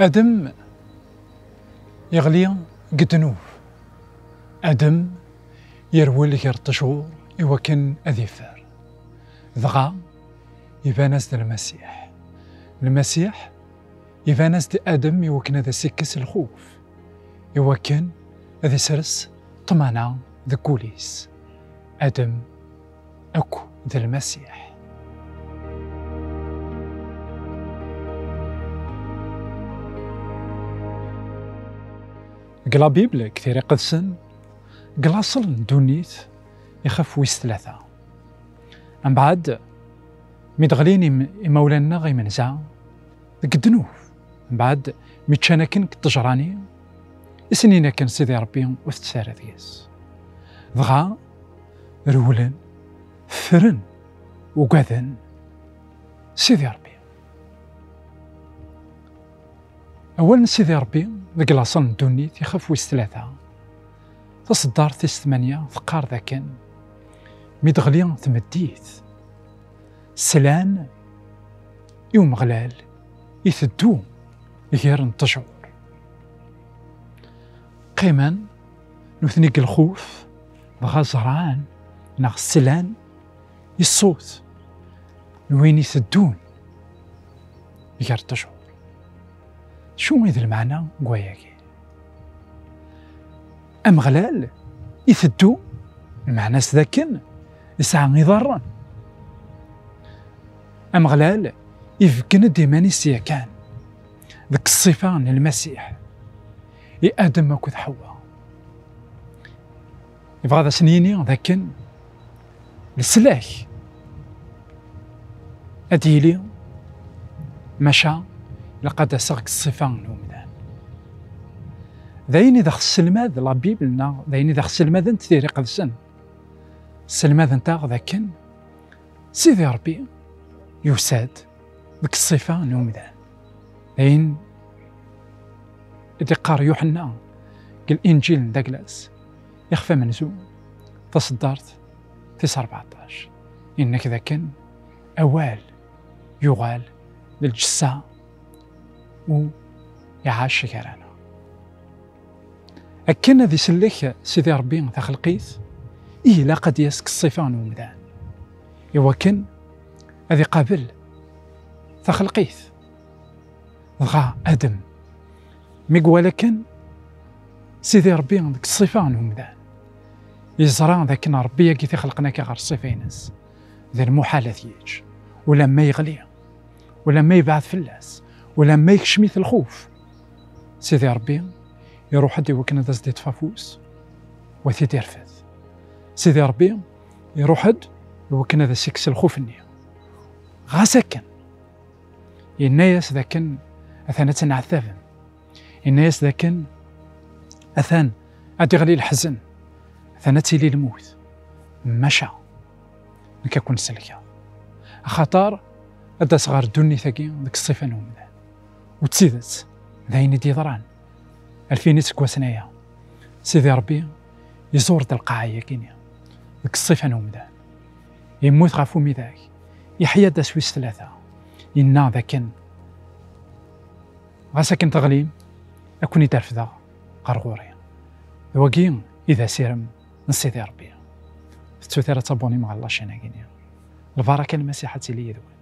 أدم يغلي قدنوف، أدم يروي غير الطشور إوكن أذيفر، ضغا يبانس د المسيح يبانس د آدم يوكن هذا سكس الخوف، يوكن هذا سرس طمانة ذا كوليس. آدم أكو ذا المسيح. قلا بيبل كثير يقدسن قلا صل دونيت يخف ويس ثلاثة من بعد ميدغليني مولانا غي منزع قدنوف من بعد ميتشانكن كتجراني سنين كان سيدي ربي وثتسار ذيس ضغا رولن فرن وقاذن سيدي ربي. أولا سيدي ربي ذاك لاصل دونيت يخاف ويس ثلاثة تصدر تيس 8 ثقار ذاكن ميدغلي تمديت سلان يوم غلال يثدو غير نتجور قيما نثنيك الخوف بغا زرعان ناغ السلان يصوت نوين يثدون غير نتجور. شو هذا المعنى قواياكي؟ أم غلال يثدو المعنى سذاكن يسعى نضرا، أم غلال يفكن ديماني سياكان ذاك الصفان المسيح يا آدم وكذ حواء يبغى ذا سنيني ذاكن السلاح أديلي مشى لقد سرق الصفان ومدان ذاين إذا خص الماذ لا بيبلنا ذاين إذا خص الماذ انت تيري قدسن السلماذ نتاع ذاكن سيدي ربي يساد ذاك الصفان ومدان ذاين إذا قار يوحنا قال إنجيل داكلاس يخفى منزو تصدرت في 14 إنك ذاكن أوال يغال للجسا ويعاش كرانا أكن ذي سلك سيدي ربي ذا خلقيت إيه لا قد يسك الصفان ومدان يوكن هذي قابل ذا خلقيت ضغا آدم ميقوى لكن سيدي ربي ذاك الصفان ومدان يزرع ذاك ربي يكي خلقناك غير الصفينس ذا المحالة يج ولما يغلي ولما يبعث في اللاس ولما يكشميث الخوف سيدي ربي يروح هدي وكنا ذا زديت فافوس وثيدي يرفث سيدي ربي يروح هد وكنا ذا سكس الخوف النية غاسكن الناس ذاكن أثان تنعثافن الناس ذاكن أثان أدغلي الحزن أثان تيلي الموت مشى نكاكون سلكا خطار أدا صغار دوني ثاقي ذاك الصفة نومدان وتسيدت ذاين دي ضران 2000 سنايا سيدي ربي يزور دا القاعية كينيا ذاك الصفة نومدان يموت غافو ميداك يحيا دا سويس 3 إنا ذاكن غاساكن تغليم أكوني ترفدا قرغوري وكين إذا سيرم نسيدي ربي تسوثيرا تابوني مع الله شينا كينيا البركة المسيحة لي يدوي.